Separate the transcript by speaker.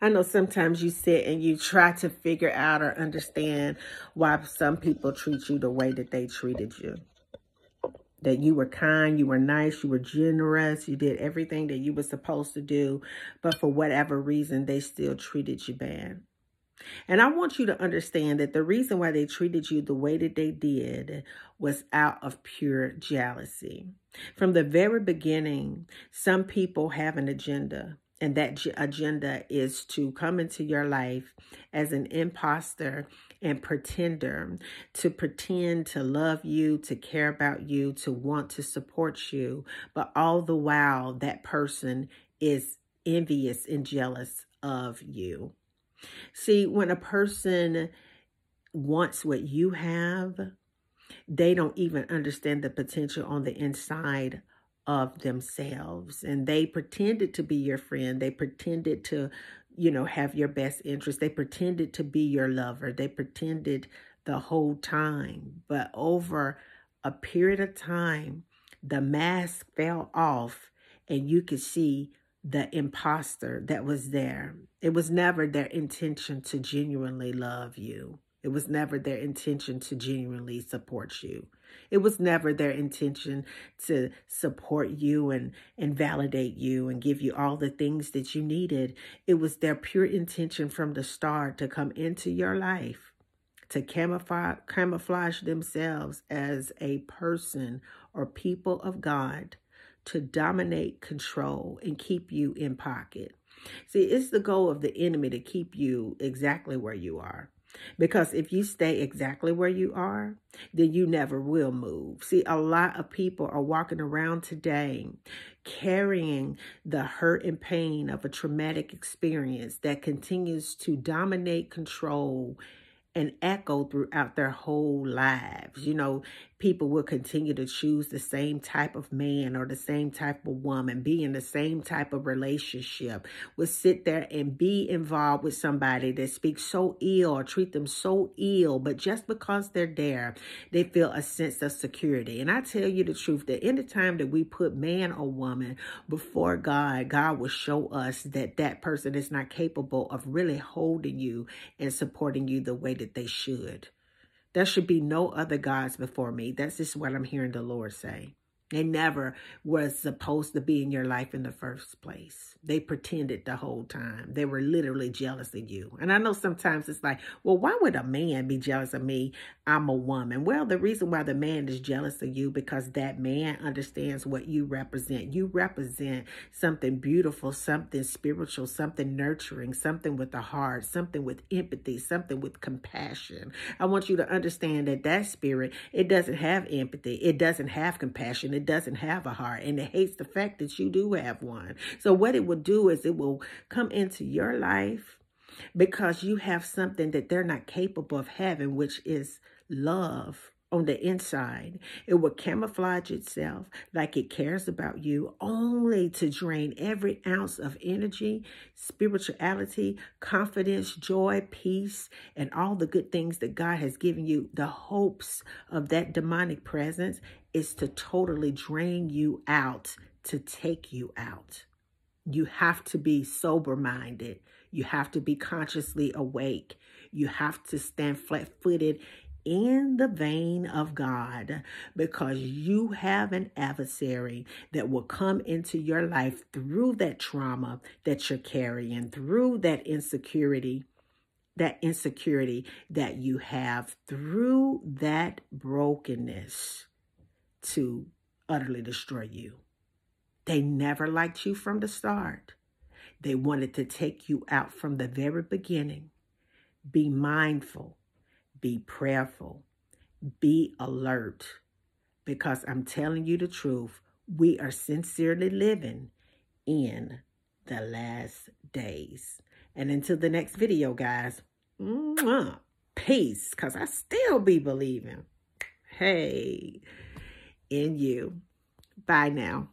Speaker 1: I know sometimes you sit and you try to figure out or understand why some people treat you the way that they treated you. That you were kind, you were nice, you were generous, you did everything that you were supposed to do, but for whatever reason, they still treated you bad. And I want you to understand that the reason why they treated you the way that they did was out of pure jealousy. From the very beginning, some people have an agenda. And that agenda is to come into your life as an imposter and pretender, to pretend to love you, to care about you, to want to support you. But all the while, that person is envious and jealous of you. See, when a person wants what you have, they don't even understand the potential on the inside of themselves. And they pretended to be your friend. They pretended to, have your best interest. They pretended to be your lover. They pretended the whole time. But over a period of time, the mask fell off and you could see the imposter that was there. It was never their intention to genuinely love you. It was never their intention to genuinely support you. It was never their intention to support you and validate you and give you all the things that you needed. It was their pure intention from the start to come into your life, to camouflage themselves as a person or people of God, to dominate, control, and keep you in pocket. See, it's the goal of the enemy to keep you exactly where you are. Because if you stay exactly where you are, then you never will move. See, a lot of people are walking around today carrying the hurt and pain of a traumatic experience that continues to dominate, control, and echo throughout their whole lives. People will continue to choose the same type of man or the same type of woman, be in the same type of relationship, will sit there and be involved with somebody that speaks so ill or treat them so ill, but just because they're there, they feel a sense of security. And I tell you the truth, that any time that we put man or woman before God, God will show us that that person is not capable of really holding you and supporting you the way that they should. There should be no other gods before me. That's just what I'm hearing the Lord say. They never was supposed to be in your life in the first place. They pretended the whole time. They were literally jealous of you. And I know sometimes it's like, well, why would a man be jealous of me? I'm a woman. Well, the reason why the man is jealous of you, because that man understands what you represent. You represent something beautiful, something spiritual, something nurturing, something with a heart, something with empathy, something with compassion. I want you to understand that that spirit, it doesn't have empathy. It doesn't have compassion. It doesn't have a heart, and it hates the fact that you do have one. So what it will do is it will come into your life because you have something that they're not capable of having, which is love on the inside. It will camouflage itself like it cares about you, only to drain every ounce of energy, spirituality, confidence, joy, peace, and all the good things that God has given you. The hopes of that demonic presence is to totally drain you out, to take you out. You have to be sober-minded. You have to be consciously awake. You have to stand flat-footed in the vein of God, because you have an adversary that will come into your life through that trauma that you're carrying, through that insecurity that you have, through that brokenness, to utterly destroy you. They never liked you from the start. They wanted to take you out from the very beginning. Be mindful. Be prayerful. Be alert. Because I'm telling you the truth, we are sincerely living in the last days. And until the next video, guys, peace. Because I still be believing, hey, in you. Bye now.